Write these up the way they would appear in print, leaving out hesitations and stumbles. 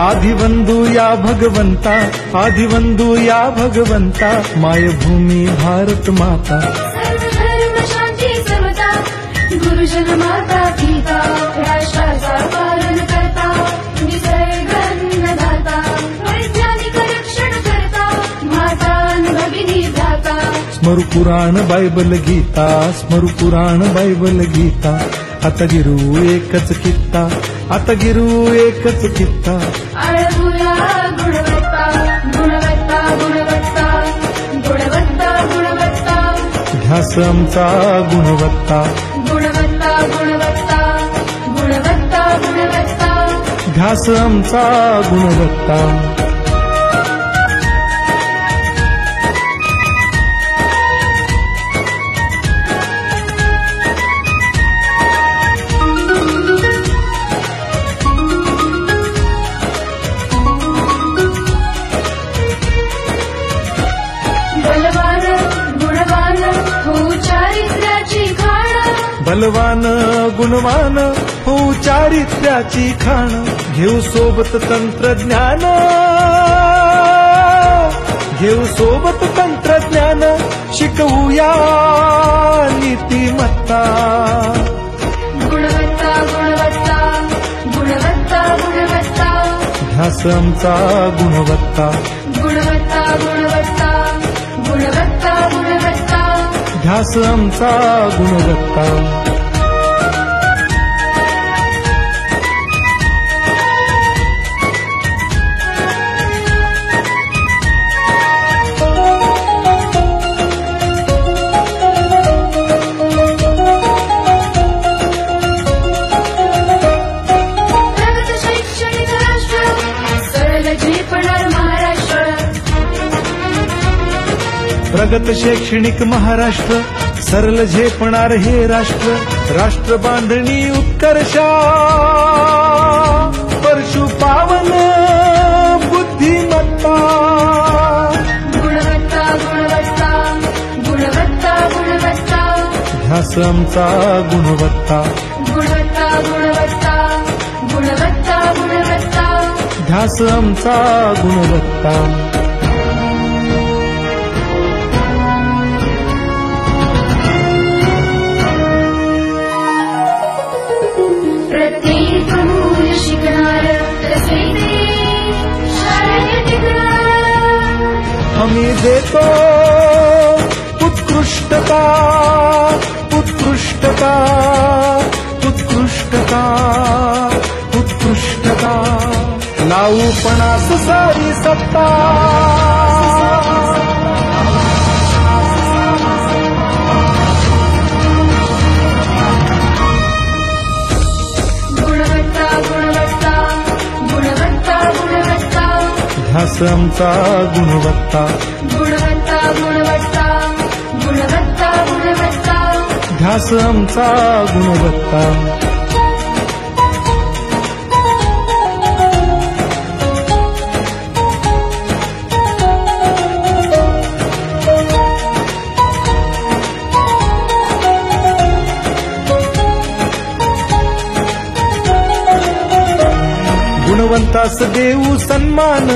आदिवंदू या भगवंता, आदिवंदू या भगवंता, मायभूमी भारत माता, सर्व धर्म शांती समता, गुरुजन माता पिता, राष्ट्राचा पालन करता, निसर्ग अन्नदाता, वैज्ञानिक रक्षण करता, माता भगिनी भ्राता. स्मरू पुराण बायबल गीता, स्मरू पुराण बायबल गीता, आता गिरू एकच कित्ता, आता गिरू एकच कित्ता. आळवूया गुणवत्ता, गुणवत्ता, गुणवत्ता, गुणवत्ता, गुणवत्ता, ध्यास आमचा गुणवत्ता, गुणवत्ता, गुणवत्ता, गुणवत्ता, गुणवत्ता. ध्यास आमचा गुणवत्ता. बलवान गुणवान हो चारित्र्याची खाण, बलवान गुणवान हो चारित्र्याची खाण, घेऊ सोबत तंत्रज्ञान, घेऊ सोबत तंत्रज्ञान, शिकवूया नीतिमत्ता. गुणवत्ता, गुणवत्ता, गुणवत्ता, गुणवत्ता, ध्यास आमचा गुणवत्ता, गुणवत्ता, गुणवत्ता, गुणवत्ता, गुणवत्ता. ध्यास आमचा गुणवत्ता. प्रगत शैक्षणिक राष्ट्र, सरळ झेपणार महाराष्ट्र. प्रगत शैक्षणिक महाराष्ट्र, सरल झेपणार हे राष्ट्र, राष्ट्र बांधणी उत्कर्षा, परशु पावन बुद्धिमत्ता. गुणवत्ता, गुणवत्ता, गुणवत्ता, गुणवत्ता, ध्यास आमचा गुणवत्ता, गुणवत्ता, गुणवत्ता, गुणवत्ता, गुणवत्ता. ध्यास आमचा गुणवत्ता. प्रत्येक मूल शिकणार, तसे ते शाळेत टिकणार. आम्ही देतो उत्कृष्टता, उत्कृष्टता, उत्कृष्टता, उत्कृष्टता, लावू पणास सारी सत्ता. गुणवत्ता, गुणवत्ता, गुणवत्ता, गुणवत्ता, ध्यास आमचा गुणवत्ता, गुणवत्ता, गुणवत्ता, गुणवत्ता, गुणवत्ता. ध्यास आमचा गुणवत्ता. गुणवंतास देऊ सन्मान,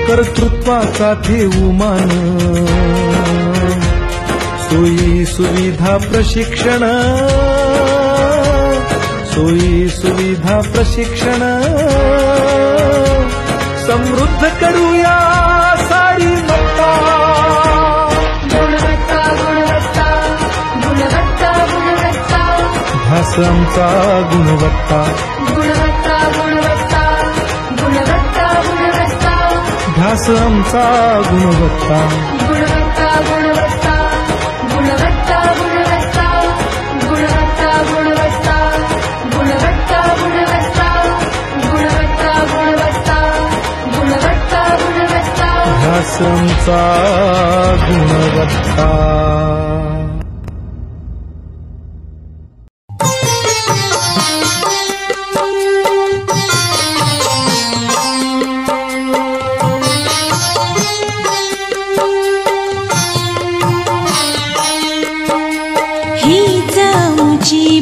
कर्तृत्वाचा ठेवू मान, सोयी सुविधा प्रशिक्षण, सोयी सुविधा प्रशिक्षण, समृद्ध करूया सारी मत्ता. गुणवत्ता, गुणवत्ता, गुणवत्ता, गुणवत्ता, ध्यास आमचा गुणवत्ता, गुणवत्ता, गुणवत्ता, गुणवत्ता, गुणवत्ता. ध्यास आमचा गुणवत्ता. गुणवत्ता, गुणवत्ता, गुणवत्ता, गुणवत्ता, गुणवत्ता, गुणवत्ता, गुणवत्ता. परिश्रमचा गुणवत्ता. हीच मुची